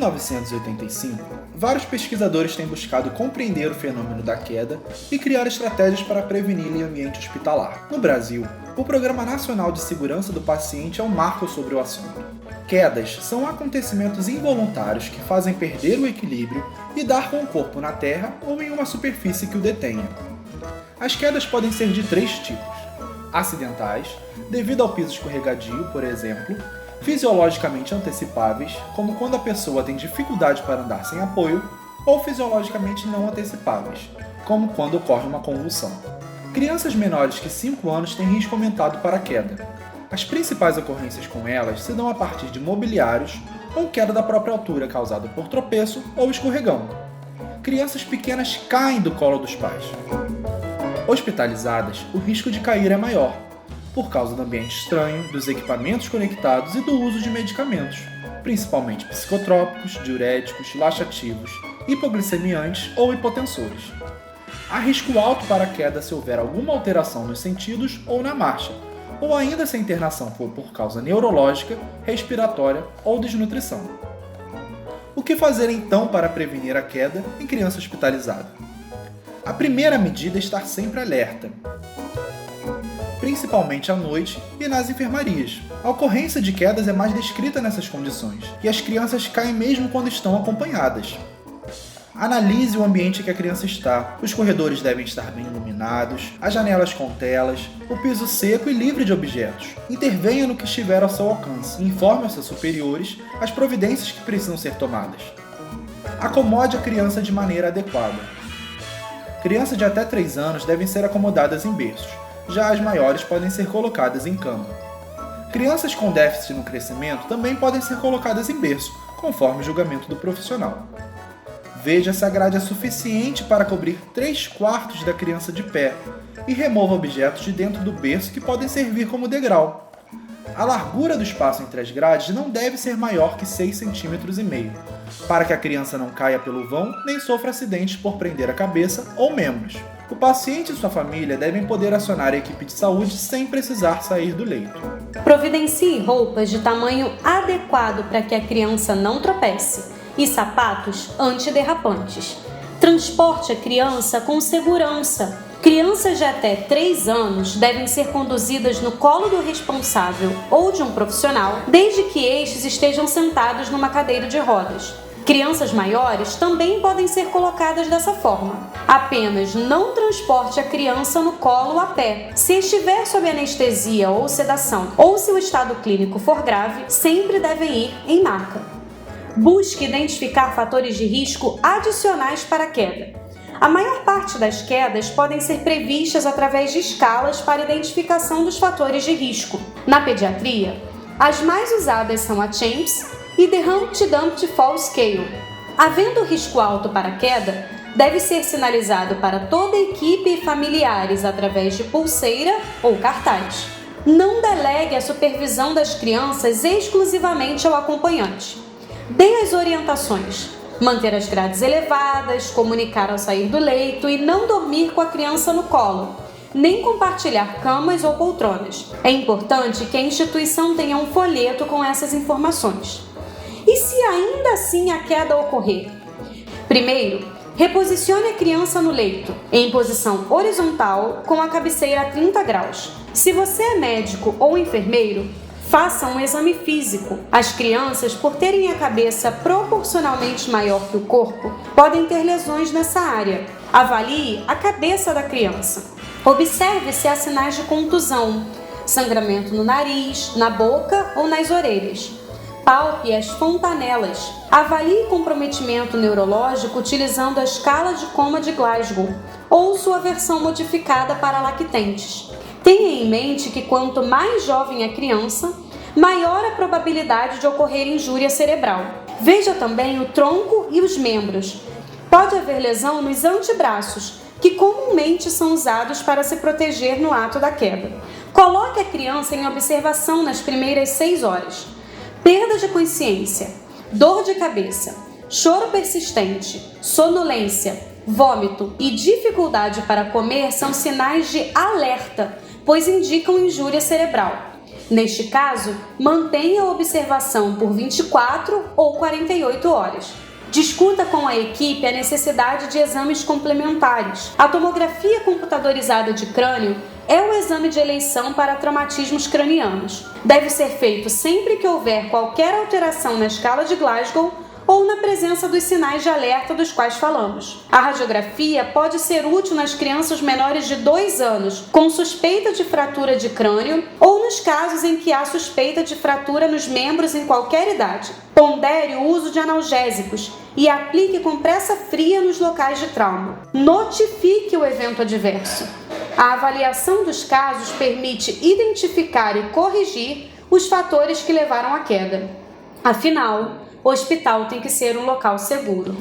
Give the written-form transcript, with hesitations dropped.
1985, vários pesquisadores têm buscado compreender o fenômeno da queda e criar estratégias para preveni-la em ambiente hospitalar. No Brasil, o Programa Nacional de Segurança do Paciente é um marco sobre o assunto. Quedas são acontecimentos involuntários que fazem perder o equilíbrio e dar com o corpo na terra ou em uma superfície que o detenha. As quedas podem ser de 3 tipos: acidentais, devido ao piso escorregadio, por exemplo, fisiologicamente antecipáveis, como quando a pessoa tem dificuldade para andar sem apoio, ou fisiologicamente não antecipáveis, como quando ocorre uma convulsão. Crianças menores que 5 anos têm risco aumentado para a queda. As principais ocorrências com elas se dão a partir de mobiliários ou queda da própria altura causada por tropeço ou escorregão. Crianças pequenas caem do colo dos pais. Hospitalizadas, o risco de cair é maior, por causa do ambiente estranho, dos equipamentos conectados e do uso de medicamentos, principalmente psicotrópicos, diuréticos, laxativos, hipoglicemiantes ou hipotensores. Há risco alto para a queda se houver alguma alteração nos sentidos ou na marcha, ou ainda se a internação for por causa neurológica, respiratória ou desnutrição. O que fazer então para prevenir a queda em criança hospitalizada? A primeira medida é estar sempre alerta, principalmente à noite e nas enfermarias. A ocorrência de quedas é mais descrita nessas condições, e as crianças caem mesmo quando estão acompanhadas. Analise o ambiente em que a criança está. Os corredores devem estar bem iluminados, as janelas com telas, o piso seco e livre de objetos. Intervenha no que estiver ao seu alcance e informe aos seus superiores as providências que precisam ser tomadas. Acomode a criança de maneira adequada. Crianças de até 3 anos devem ser acomodadas em berços. Já as maiores podem ser colocadas em cama. Crianças com déficit no crescimento também podem ser colocadas em berço, conforme o julgamento do profissional. Veja se a grade é suficiente para cobrir 3/4 da criança de pé e remova objetos de dentro do berço que podem servir como degrau. A largura do espaço entre as grades não deve ser maior que 6,5 cm, para que a criança não caia pelo vão nem sofra acidentes por prender a cabeça ou membros. O paciente e sua família devem poder acionar a equipe de saúde sem precisar sair do leito. Providencie roupas de tamanho adequado para que a criança não tropece e sapatos antiderrapantes. Transporte a criança com segurança. Crianças de até 3 anos devem ser conduzidas no colo do responsável ou de um profissional, desde que estes estejam sentados numa cadeira de rodas. Crianças maiores também podem ser colocadas dessa forma. Apenas não transporte a criança no colo a pé. Se estiver sob anestesia ou sedação, ou se o estado clínico for grave, sempre devem ir em maca. Busque identificar fatores de risco adicionais para a queda. A maior parte das quedas podem ser previstas através de escalas para identificação dos fatores de risco. Na pediatria, as mais usadas são a Champs e The Humpty Dumpty Fall Scale. Havendo risco alto para queda, deve ser sinalizado para toda a equipe e familiares através de pulseira ou cartaz. Não delegue a supervisão das crianças exclusivamente ao acompanhante. Dê as orientações. Manter as grades elevadas, comunicar ao sair do leito e não dormir com a criança no colo, nem compartilhar camas ou poltronas. É importante que a instituição tenha um folheto com essas informações. E se ainda assim a queda ocorrer? Primeiro, reposicione a criança no leito, em posição horizontal, com a cabeceira a 30 graus. Se você é médico ou enfermeiro, faça um exame físico. As crianças, por terem a cabeça proporcionalmente maior que o corpo, podem ter lesões nessa área. Avalie a cabeça da criança. Observe se há sinais de contusão, sangramento no nariz, na boca ou nas orelhas. Palpe as fontanelas. Avalie comprometimento neurológico utilizando a escala de coma de Glasgow ou sua versão modificada para lactentes. Tenha em mente que quanto mais jovem a criança, maior a probabilidade de ocorrer injúria cerebral. Veja também o tronco e os membros. Pode haver lesão nos antebraços, que comumente são usados para se proteger no ato da queda. Coloque a criança em observação nas primeiras 6 horas. Perda de consciência, dor de cabeça, choro persistente, sonolência, vômito e dificuldade para comer são sinais de alerta, pois indicam injúria cerebral. Neste caso, mantenha a observação por 24 ou 48 horas. Discuta com a equipe a necessidade de exames complementares. A tomografia computadorizada de crânio é o exame de eleição para traumatismos cranianos. Deve ser feito sempre que houver qualquer alteração na escala de Glasgow ou na presença dos sinais de alerta dos quais falamos. A radiografia pode ser útil nas crianças menores de 2 anos, com suspeita de fratura de crânio ou nos casos em que há suspeita de fratura nos membros em qualquer idade. Pondere o uso de analgésicos e aplique compressa fria nos locais de trauma. Notifique o evento adverso. A avaliação dos casos permite identificar e corrigir os fatores que levaram à queda. Afinal, o hospital tem que ser um local seguro.